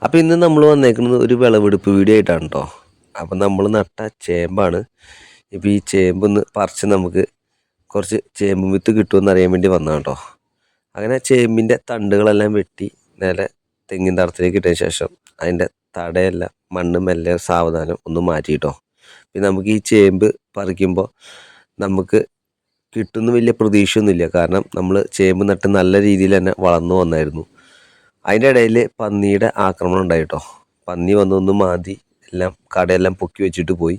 അപ്പോൾ ഇന്ന് നമ്മൾ വന്നേക്കുന്നത് ഒരു വിളവെടുപ്പ് വീഡിയോ ആയിട്ടാണ് കേട്ടോ. അപ്പം നമ്മൾ നട്ട ചേമ്പാണ്. ഇപ്പോൾ ഈ ചേമ്പൊന്ന് പറിച്ച് നമുക്ക് കുറച്ച് ചേമ്പ് വിത്ത് കിട്ടുമെന്ന് അറിയാൻ വേണ്ടി വന്നതാണ് കേട്ടോ. അങ്ങനെ ചേമ്പിൻ്റെ തണ്ടുകളെല്ലാം വെട്ടി നേരെ തെങ്ങിൻ തടത്തിലേക്ക് ഇട്ടതിന് ശേഷം അതിൻ്റെ തടയെല്ലാം മണ്ണ് മെല്ലെ സാവധാനം ഒന്ന് മാറ്റി കേട്ടോ. പിന്നെ നമുക്ക് ഈ ചേമ്പ് പറിക്കുമ്പോൾ നമുക്ക് കിട്ടുന്ന വലിയ പ്രതീക്ഷയൊന്നുമില്ല. കാരണം നമ്മൾ ചേമ്പ് നട്ട് നല്ല രീതിയിൽ തന്നെ വളർന്നു വന്നായിരുന്നു. അതിൻ്റെ ഇടയിൽ പന്നിയുടെ ആക്രമണം ഉണ്ടായി കേട്ടോ. പന്നി വന്നൊന്ന് മാന്തി എല്ലാം കടയെല്ലാം പൊക്കി വെച്ചിട്ട് പോയി.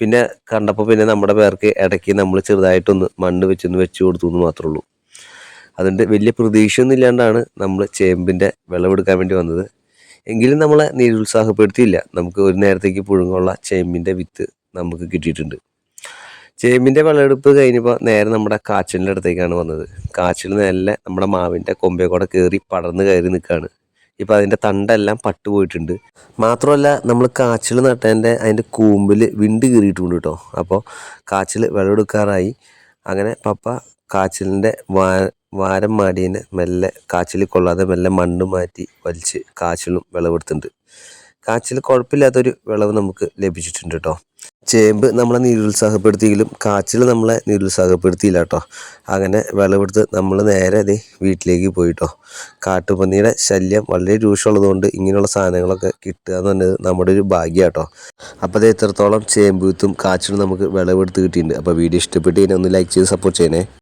പിന്നെ കണ്ടപ്പോൾ പിന്നെ നമ്മുടെ പേർക്ക് ഇടയ്ക്ക് നമ്മൾ ചെറുതായിട്ടൊന്ന് മണ്ണ് വെച്ചൊന്ന് വെച്ച് കൊടുത്തു എന്ന് മാത്രമേ ഉള്ളൂ. അതുകൊണ്ട് വലിയ പ്രതീക്ഷയൊന്നും ഇല്ലാണ്ടാണ് നമ്മൾ ചേമ്പിൻ്റെ വിളവെടുക്കാൻ വേണ്ടി വന്നത്. എങ്കിലും നമ്മളെ നിരുത്സാഹപ്പെടുത്തിയില്ല. നമുക്ക് ഒരു നേരത്തേക്ക് പുഴുങ്ങുള്ള ചേമ്പിൻ്റെ വിത്ത് നമുക്ക് കിട്ടിയിട്ടുണ്ട്. ചേമ്പിൻ്റെ വിളവെടുപ്പ് കഴിഞ്ഞപ്പോൾ നേരെ നമ്മുടെ കാച്ചിലിൻ്റെ അടുത്തേക്കാണ് വന്നത്. കാച്ചിൽ നേരെ നമ്മുടെ മാവിൻ്റെ കൊമ്പേ കൂടെ കയറി പടർന്ന് കയറി നിൽക്കുകയാണ്. ഇപ്പോൾ അതിൻ്റെ തണ്ടെല്ലാം പട്ട് പോയിട്ടുണ്ട്. മാത്രമല്ല നമ്മൾ കാച്ചിൽ നട്ടതിൻ്റെ അതിൻ്റെ കൂമ്പിൽ വിണ്ട് കീറിയിട്ടുണ്ട് കേട്ടോ. അപ്പോൾ കാച്ചിൽ വിളവെടുക്കാറായി. അങ്ങനെ പപ്പ കാച്ചിലിൻ്റെ വാരം മാടിയതിനെ മെല്ലെ കാച്ചിൽ കൊള്ളാതെ മെല്ലെ മണ്ണ് മാറ്റി വലിച്ച് കാച്ചിലും വിളവെടുത്തിട്ടുണ്ട്. കാച്ചിൽ കുഴപ്പമില്ലാത്തൊരു വിളവ് നമുക്ക് ലഭിച്ചിട്ടുണ്ട് കേട്ടോ. ചേമ്പ് നമ്മളെ നിരുത്സാഹപ്പെടുത്തിയെങ്കിലും കാച്ചിൽ നമ്മളെ നിരുത്സാഹപ്പെടുത്തിയില്ല കേട്ടോ. അങ്ങനെ വിളവെടുത്ത് നമ്മൾ നേരെ അതേ വീട്ടിലേക്ക് പോയിട്ടോ. കാട്ടുപന്നിയുടെ ശല്യം വളരെ രൂക്ഷമുള്ളതുകൊണ്ട് ഇങ്ങനെയുള്ള സാധനങ്ങളൊക്കെ കിട്ടുക എന്ന് പറഞ്ഞത് നമ്മുടെ ഒരു ഭാഗ്യം കേട്ടോ. അപ്പോൾ അത് എത്രത്തോളം ചേമ്പ് വിത്തും കാച്ചിലും നമുക്ക് വിളവെടുത്ത് കിട്ടിയിട്ടുണ്ട്. അപ്പോൾ വീഡിയോ ഇഷ്ടപ്പെട്ട് കഴിഞ്ഞാൽ ഒന്ന് ലൈക്ക് ചെയ്ത് സപ്പോർട്ട് ചെയ്യണേ.